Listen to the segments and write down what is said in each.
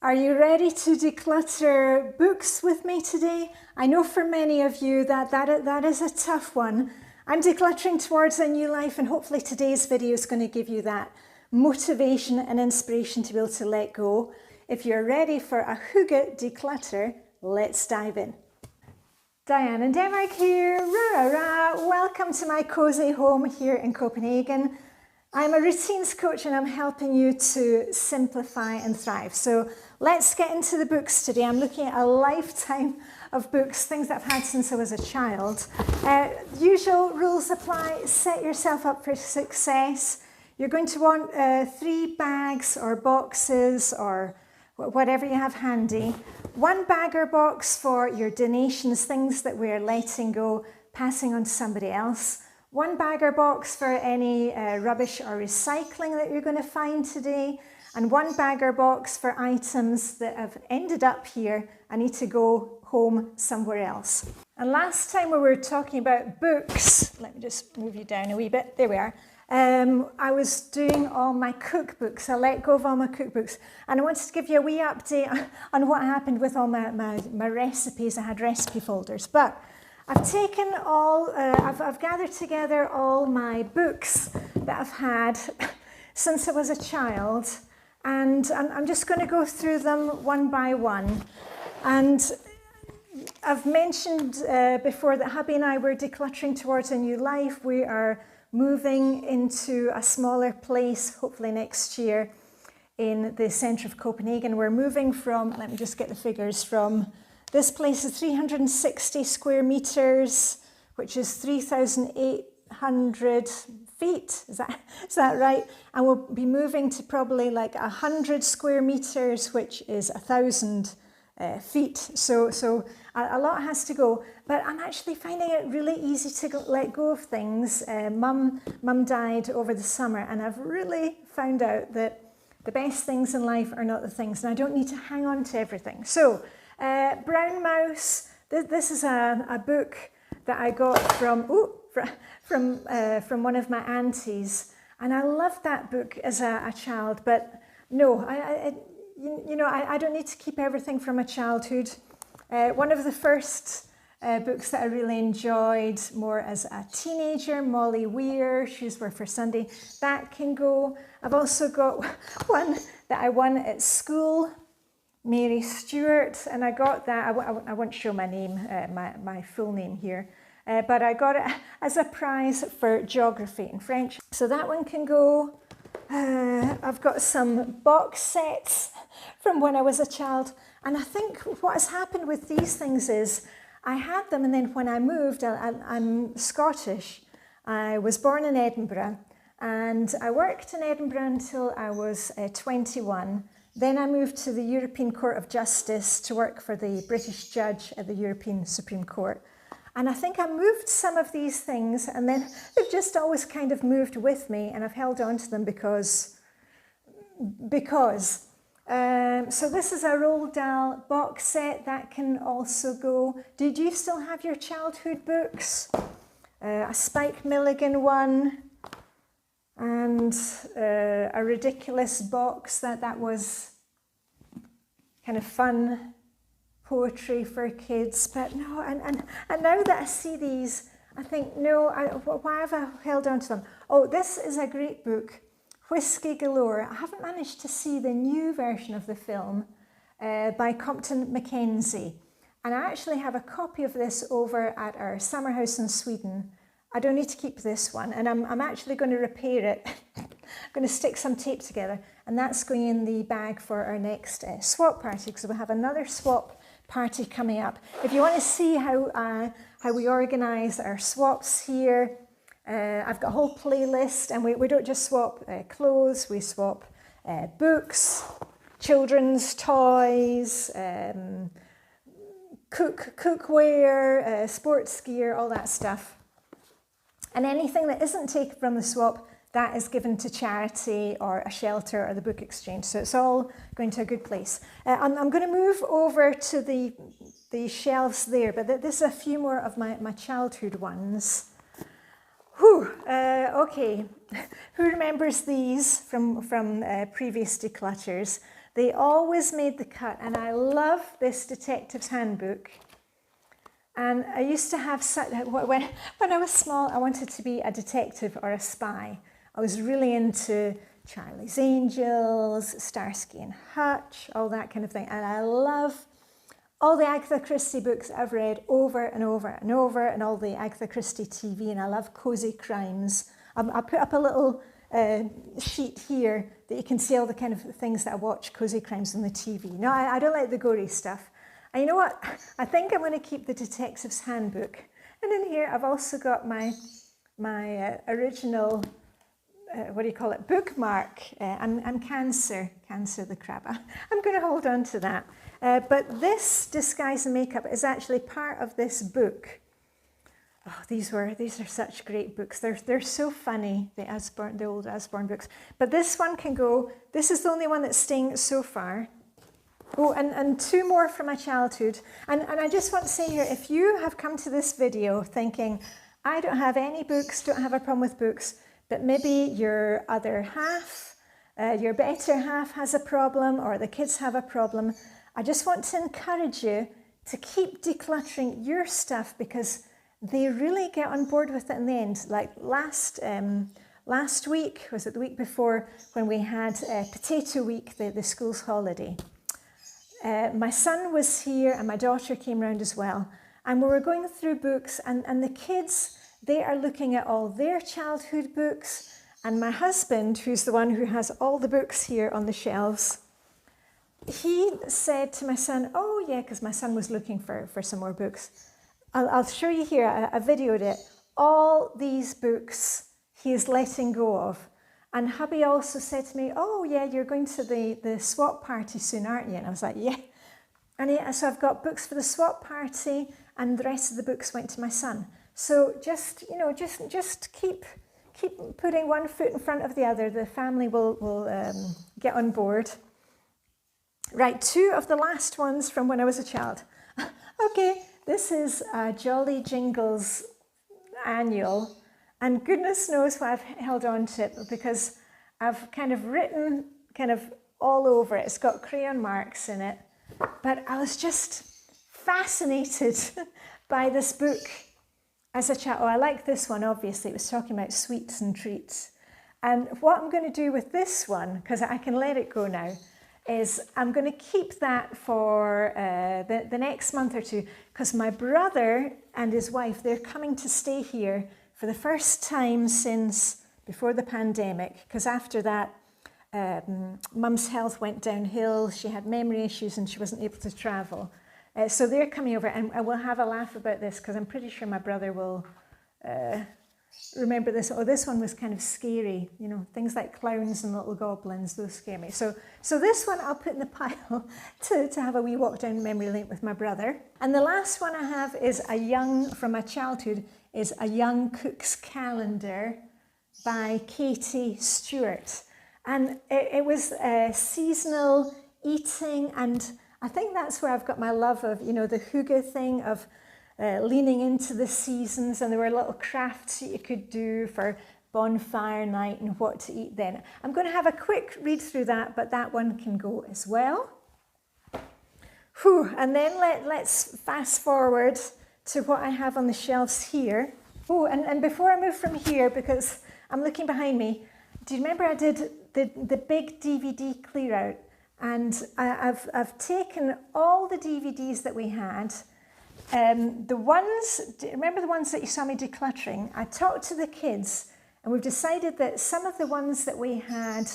Are you ready to declutter books with me today? I know for many of you that is a tough one. I'm decluttering towards a new life, and hopefully today's video is going to give you that motivation and inspiration to be able to let go. If you're ready for a hygge declutter, let's dive in. Diane and Denmark here. Rah, rah, rah. Welcome to my cozy home here in Copenhagen. I'm a routines coach and I'm helping you to simplify and thrive. So let's get into the books today. I'm looking at a lifetime of books, things that I've had since I was a child. Usual rules apply. Set yourself up for success. You're going to want 3 bags or boxes or whatever you have handy. 1 bag or box for your donations, things that we're letting go, passing on to somebody else. 1 bag or box for any rubbish or recycling that you're going to find today, and 1 bag or box for items that have ended up here and need to go home somewhere else. And last time we were talking about books, let me just move you down a wee bit, there we are. I was doing all my cookbooks. I let go of all my cookbooks, and I wanted to give you a wee update on what happened with all my recipes. I had recipe folders, but I've taken all, I've gathered together all my books that I've had since I was a child, and I'm just going to go through them one by one. And I've mentioned before that hubby and I were decluttering towards a new life. We are moving into a smaller place, hopefully next year, in the centre of Copenhagen. We're moving from, let me just get the figures, from this place is 360 square meters, which is 3,800 feet. Is that right? And we'll be moving to probably like 100 square meters, which is 1,000 feet. So a lot has to go. But I'm actually finding it really easy to let go of things. Mum died over the summer, and I've really found out that the best things in life are not the things, and I don't need to hang on to everything. So. Brown Mouse, this is a book that I got from one of my aunties, and I loved that book as a child, but no, I don't need to keep everything from my childhood. One of the first books that I really enjoyed more as a teenager, Molly Weir, Shoes Were for Sunday, that can go. I've also got one that I won at school, Mary Stewart, and I got that, I won't show my name, my full name here, but I got it as a prize for geography and French. So that one can go. I've got some box sets from when I was a child, and I think what has happened with these things is I had them, and then when I moved, I'm Scottish. I was born in Edinburgh, and I worked in Edinburgh until I was 21. Then I moved to the European Court of Justice to work for the British judge at the European Supreme Court. And I think I moved some of these things, and then they've just always kind of moved with me, and I've held on to them because. So this is a Roald Dahl box set that can also go. Did you still have your childhood books? A Spike Milligan one. And a ridiculous box that was kind of fun poetry for kids. But no, and now that I see these, I think, no, why have I held on to them? Oh, this is a great book, Whiskey Galore. I haven't managed to see the new version of the film by Compton Mackenzie. And I actually have a copy of this over at our summer house in Sweden. I don't need to keep this one, and I'm actually going to repair it. I'm going to stick some tape together, and that's going in the bag for our next swap party, because we'll have another swap party coming up. If you want to see how we organise our swaps here, I've got a whole playlist, and we don't just swap clothes, we swap books, children's toys, cookware, sports gear, all that stuff. And anything that isn't taken from the swap, that is given to charity or a shelter or the book exchange. So it's all going to a good place. I'm going to move over to the shelves there, but this is a few more of my childhood ones. Okay, who remembers these from previous declutters? They always made the cut, and I love this detective's handbook. And I used to have such, when I was small, I wanted to be a detective or a spy. I was really into Charlie's Angels, Starsky and Hutch, all that kind of thing. And I love all the Agatha Christie books I've read over and over and over, and all the Agatha Christie TV, and I love cozy crimes. I'll put up a little sheet here that you can see all the kind of things that I watch, cozy crimes on the TV. No, I don't like the gory stuff. And you know what? I think I'm going to keep the detective's handbook. And in here, I've also got my original, what do you call it, bookmark. I'm Cancer the crab. I'm going to hold on to that. But this Disguise and Makeup is actually part of this book. Oh, these are such great books. They're so funny, the old Usborne books. But this one can go. This is the only one that's staying so far. Oh, and two more from my childhood. And I just want to say here, if you have come to this video thinking, I don't have any books, don't have a problem with books, but maybe your other half, your better half has a problem, or the kids have a problem, I just want to encourage you to keep decluttering your stuff, because they really get on board with it in the end. Like last week, was it the week before, when we had Potato Week, the school's holiday. My son was here and my daughter came round as well, and we were going through books, and the kids, they are looking at all their childhood books, and my husband, who's the one who has all the books here on the shelves, he said to my son, oh yeah, because my son was looking for some more books. I'll show you here, I videoed it, all these books he is letting go of. And hubby also said to me, oh yeah, you're going to the swap party soon, aren't you? And I was like, yeah. And so I've got books for the swap party, and the rest of the books went to my son. So just keep putting one foot in front of the other. The family will get on board. Right, two of the last ones from when I was a child. Okay, this is Jolly Jingles annual. And goodness knows why I've held on to it, because I've kind of written all over it. It's got crayon marks in it. But I was just fascinated by this book as a child. Oh, I like this one, obviously. It was talking about sweets and treats. And what I'm going to do with this one, because I can let it go now, is I'm going to keep that for the next month or two, because my brother and his wife, they're coming to stay here for the first time since before the pandemic, because after that, Mum's health went downhill. She had memory issues and she wasn't able to travel. So they're coming over, and we'll have a laugh about this, because I'm pretty sure my brother will remember this. Oh, this one was kind of scary. You know, things like clowns and little goblins, those scare me. So this one I'll put in the pile to have a wee walk down memory lane with my brother. And the last one I have is from my childhood, is A Young Cook's Calendar by Katie Stewart. And it was seasonal eating, and I think that's where I've got my love of, you know, the hygge thing of leaning into the seasons, and there were little crafts that you could do for bonfire night and what to eat then. I'm going to have a quick read through that, but that one can go as well. Whew, and then let's fast forward to what I have on the shelves here. Oh, and before I move from here, because I'm looking behind me, do you remember I did the big DVD clear out? And I've taken all the DVDs that we had. Remember the ones that you saw me decluttering? I talked to the kids, and we've decided that some of the ones that we had,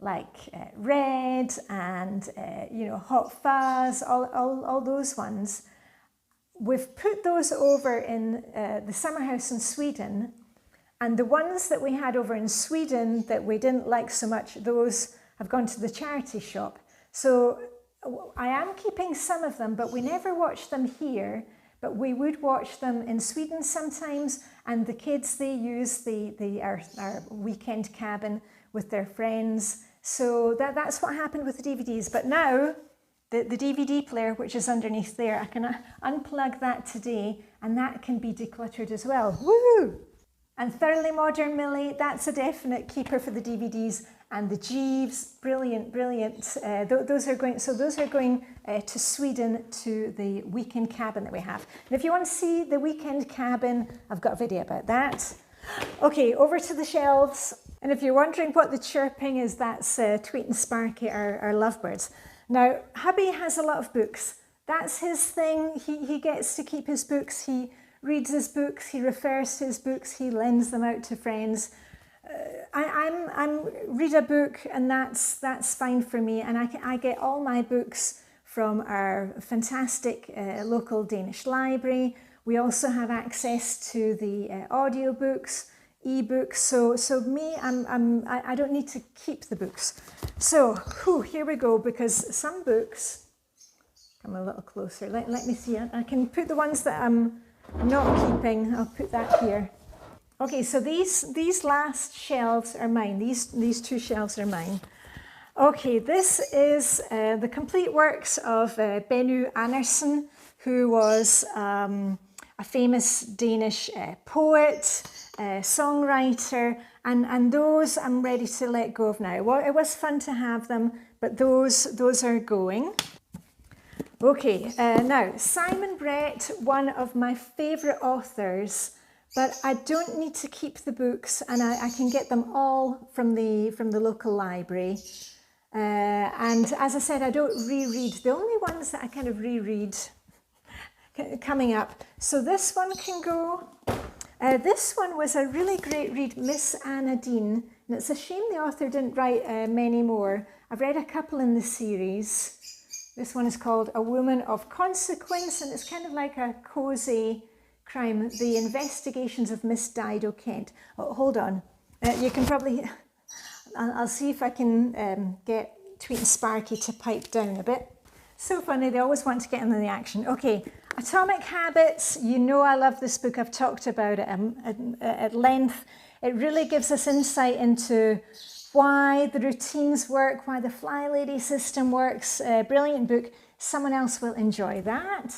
like Red and you know, Hot Fuzz, all those ones, we've put those over in the summer house in Sweden, and the ones that we had over in Sweden that we didn't like so much, those have gone to the charity shop. So I am keeping some of them, but we never watch them here, but we would watch them in Sweden sometimes, and the kids, they use our weekend cabin with their friends. So that's what happened with the DVDs. But now, the DVD player, which is underneath there, I can unplug that today, and that can be decluttered as well. Woohoo! And Thoroughly Modern Millie, that's a definite keeper for the DVDs. and the Jeeves, brilliant, brilliant. Those are going to Sweden to the weekend cabin that we have. And if you want to see the weekend cabin, I've got a video about that. Okay, over to the shelves. And if you're wondering what the chirping is, that's Tweet and Sparky, our lovebirds. Now, hubby has a lot of books. That's his thing. He gets to keep his books. He reads his books. He refers to his books. He lends them out to friends. I'm read a book, and that's fine for me. And I get all my books from our fantastic local Danish library. We also have access to the audiobooks, ebooks. So me, I don't need to keep the books. So here we go, because some books, come a little closer. Let me see. I can put the ones that I'm not keeping. I'll put that here. Okay, so these last shelves are mine. These two shelves are mine. Okay, this is the complete works of Benny Andersen, who was a famous Danish poet, songwriter, and those I'm ready to let go of now. Well, it was fun to have them, but those are going. Okay, now Simon Brett, one of my favourite authors. But I don't need to keep the books, and I can get them all from the local library. And as I said, I don't reread. The only ones that I kind of reread coming up. So this one can go. This one was a really great read, Miss Anna Dean. And it's a shame the author didn't write many more. I've read a couple in the series. This one is called A Woman of Consequence, and it's kind of like a cosy crime, The Investigations of Miss Dido Kent. Oh, hold on. You can probably... I'll see if I can get Tweet and Sparky to pipe down a bit. So funny, they always want to get into the action. Okay, Atomic Habits. You know I love this book. I've talked about it at length. It really gives us insight into why the routines work, why the Flylady system works. Brilliant book. Someone else will enjoy that.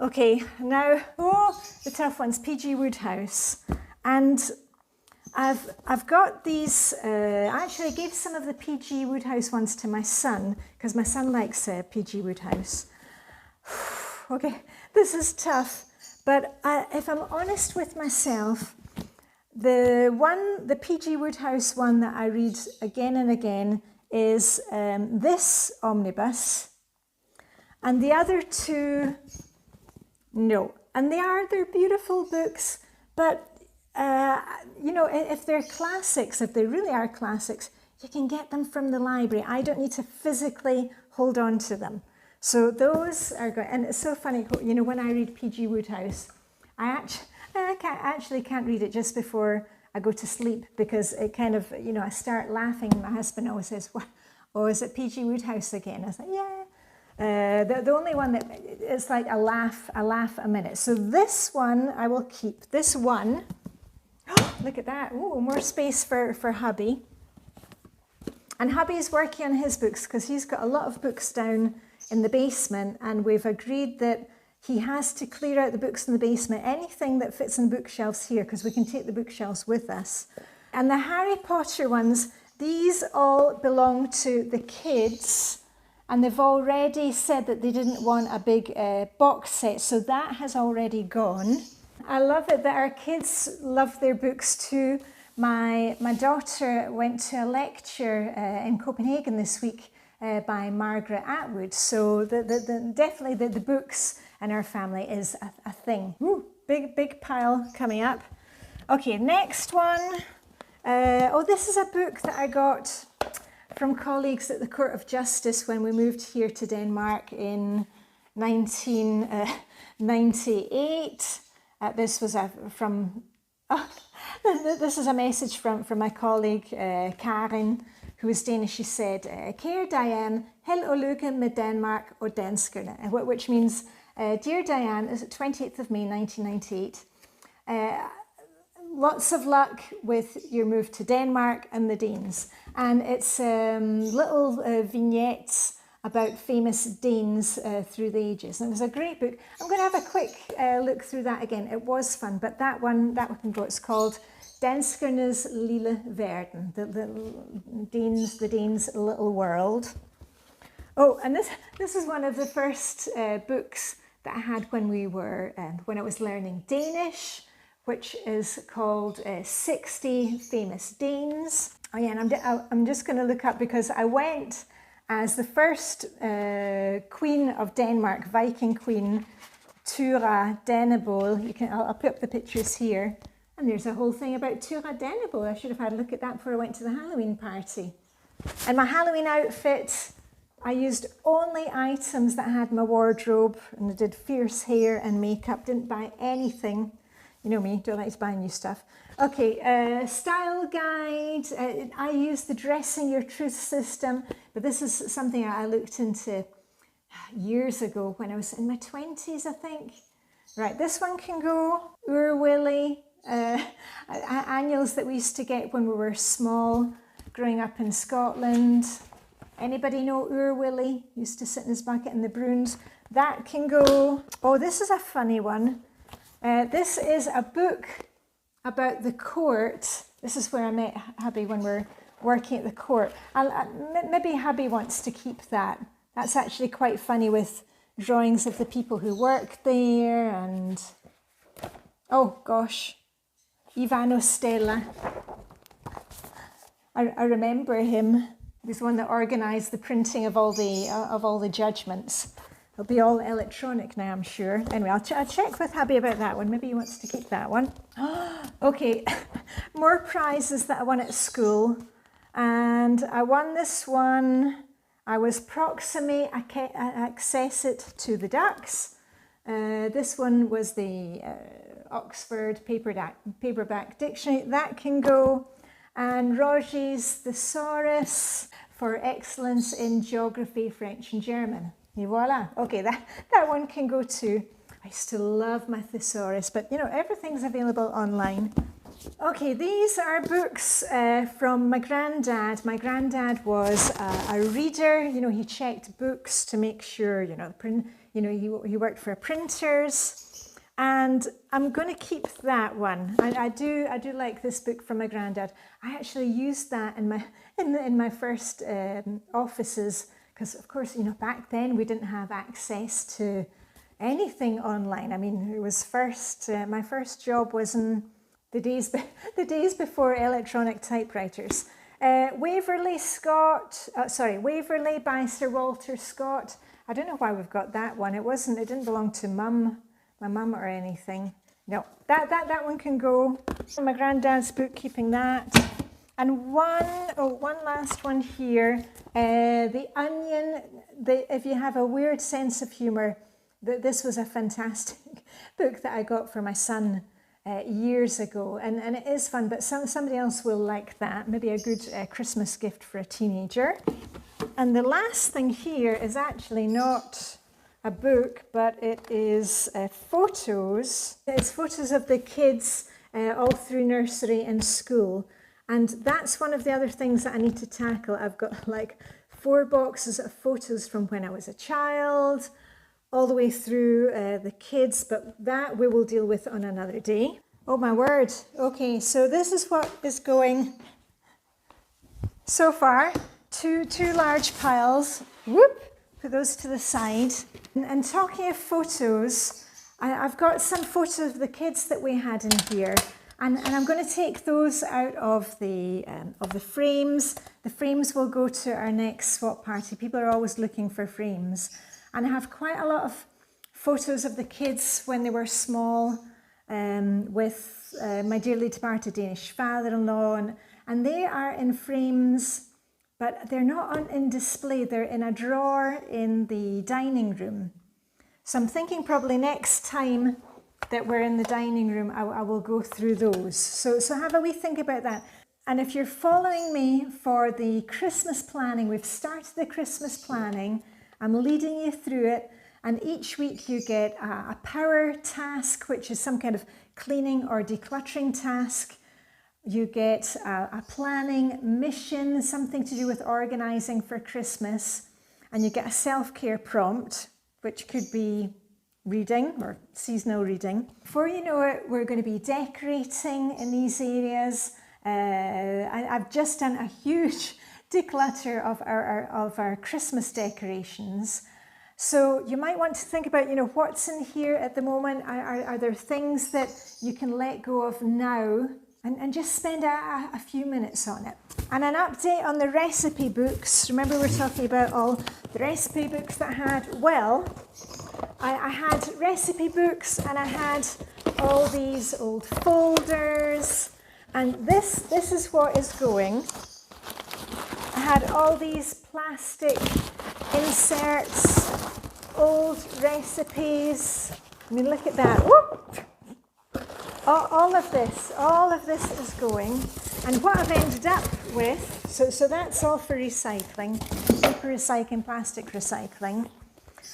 Okay, now, the tough ones, P.G. Wodehouse. And I've got these, I actually gave some of the P.G. Wodehouse ones to my son, because my son likes P.G. Wodehouse. Okay, this is tough, but if I'm honest with myself, the P.G. Wodehouse one that I read again and again is this omnibus, and the other two, no. And they're beautiful books, but you know, if they're classics, if they really are classics, you can get them from the library. I don't need to physically hold on to them. So those are good. And it's so funny, you know, when I read P.G. Wodehouse, I actually can't read it just before I go to sleep, because it kind of, you know, I start laughing. My husband always says, "What? Oh, is it P.G. Wodehouse again?" I was like, yeah. The only one that is like a laugh a minute. So this one I will keep. This one, look at that. Oh, more space for hubby. And hubby's working on his books, because he's got a lot of books down in the basement, and we've agreed that he has to clear out the books in the basement, anything that fits in bookshelves here, because we can take the bookshelves with us. And the Harry Potter ones, these all belong to the kids. And they've already said that they didn't want a big box set, so that has already gone. I love it that our kids love their books too. My daughter went to a lecture in Copenhagen this week by Margaret Atwood, so definitely the books in our family is a thing. Ooh, big pile coming up. Okay, next one. This is a book that I got from colleagues at the Court of Justice when we moved here to Denmark in 1998. This was this is a message from my colleague Karen, who is Danish. She said, "Kære Diane, held og lykke med Danmark og danskerne," which means, "Dear Diane, is it 28th of May 1998? Lots of luck with your move to Denmark and the Danes." And it's little vignettes about famous Danes through the ages. And it was a great book. I'm going to have a quick look through that again. It was fun, but that one can go. It's called Danskernes lille verden, the Danes' little world. Oh, and this is one of the first books that I had when I was learning Danish, which is called 60 Famous Danes. Oh yeah, and I'm just going to look up, because I went as the first Queen of Denmark, Viking Queen, Tura Dannebol. I'll put up the pictures here. And there's a whole thing about Tura Dannebol. I should have had a look at that before I went to the Halloween party. And my Halloween outfit, I used only items that had my wardrobe, and I did fierce hair and makeup, didn't buy anything. You know me, don't like to buy new stuff. Okay, style guide. I used the Dressing Your Truth system, but this is something I looked into years ago when I was in my 20s, I think. Right, this one can go. Willy, annuals that we used to get when we were small, growing up in Scotland. Anybody know Willy? Used to sit in his bucket in the Bruins. That can go. Oh, this is a funny one. This is a book about the court. This is where I met hubby when we're working at the court. Maybe hubby wants to keep that. That's actually quite funny, with drawings of the people who work there, and oh gosh, Ivano Stella. I remember him. He was the one that organised the printing of all the judgments. It'll be all electronic now, I'm sure. Anyway, I'll check with hubby about that one. Maybe he wants to keep that one. Okay, more prizes that I won at school. And I won this one. I was proxime accessit to the ducks. This one was the Oxford paperback dictionary. That can go. And Roger's Thesaurus for excellence in geography, French and German. Et voila. Okay, that one can go too. I used to love my thesaurus, but you know, everything's available online. Okay, these are books from my granddad. My granddad was a reader. You know, he checked books to make sure, he worked for printers. And I'm going to keep that one. I do like this book from my granddad. I actually used that in my first offices, because of course, you know, back then we didn't have access to anything online. I mean, it was my first job was in the days before electronic typewriters. Waverley by Sir Walter Scott. I don't know why we've got that one. It didn't belong to my mum or anything. No, that one can go. My granddad's book, keeping that. And one last one here. The Onion. If you have a weird sense of humour, this was a fantastic book that I got for my son years ago, and it is fun, but somebody else will like that. Maybe a good Christmas gift for a teenager. And the last thing here is actually not a book, but it is photos. It's photos of the kids all through nursery and school. And that's one of the other things that I need to tackle. I've got like 4 boxes of photos from when I was a child, all the way through the kids, but that we will deal with on another day. Oh my word. Okay, so this is what is going so far. Two large piles. Whoop, put those to the side. And talking of photos, I've got some photos of the kids that we had in here. And I'm going to take those out of the frames. The frames will go to our next swap party. People are always looking for frames. And I have quite a lot of photos of the kids when they were small, with my dearly departed Danish father-in-law. And they are in frames, but they're not in display. They're in a drawer in the dining room. So I'm thinking probably next time that we're in the dining room, I will go through those. So have a wee think about that. And if you're following me for the Christmas planning, we've started the Christmas planning. I'm leading you through it. And each week you get a power task, which is some kind of cleaning or decluttering task. You get a planning mission, something to do with organising for Christmas. And you get a self-care prompt, which could be reading or seasonal reading. Before you know it, we're going to be decorating in these areas. I've just done a huge declutter of our Christmas decorations. So you might want to think about, what's in here at the moment. Are there things that you can let go of now and just spend a few minutes on it? And an update on the recipe books. Remember we're talking about all the recipe books that I had? Well, I had recipe books and I had all these old folders, and this is what is going. I had all these plastic inserts, old recipes. I mean, look at that. Whoop! All of this is going. And what I've ended up with, so that's all for recycling, paper recycling, plastic recycling.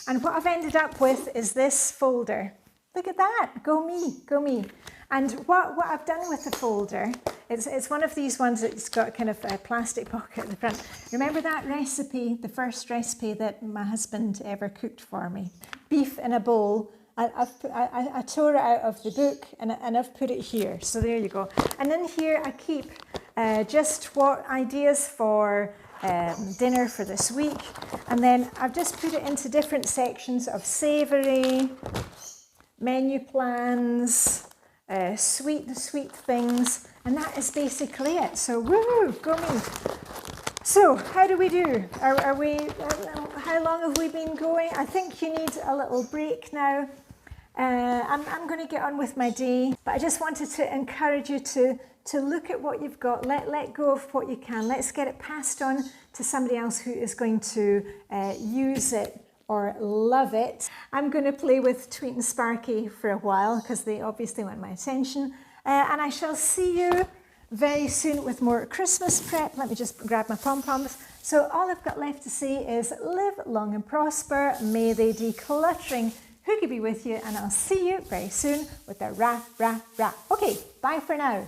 And what I've ended up with is this folder. Look at that, go me, go me. And what I've done with the folder, it's one of these ones that's got kind of a plastic pocket at the front. Remember that recipe, the first recipe that my husband ever cooked for me? Beef in a bowl. I tore it out of the book and I've put it here. So there you go. And in here I keep just what ideas for dinner for this week. And then I've just put it into different sections of savoury, menu plans, sweet things. And that is basically it. So woo, go me. So how do we do? Are we? How long have we been going? I think you need a little break now. I'm going to get on with my day, but I just wanted to encourage you to look at what you've got. Let go of what you can. Let's get it passed on to somebody else who is going to use it or love it. I'm going to play with Tweet and Sparky for a while because they obviously want my attention. And I shall see you very soon with more Christmas prep. Let me just grab my pom-poms. So all I've got left to say is live long and prosper. May the decluttering hygge be with you, and I'll see you very soon with the rah, rah, rah. Okay, bye for now.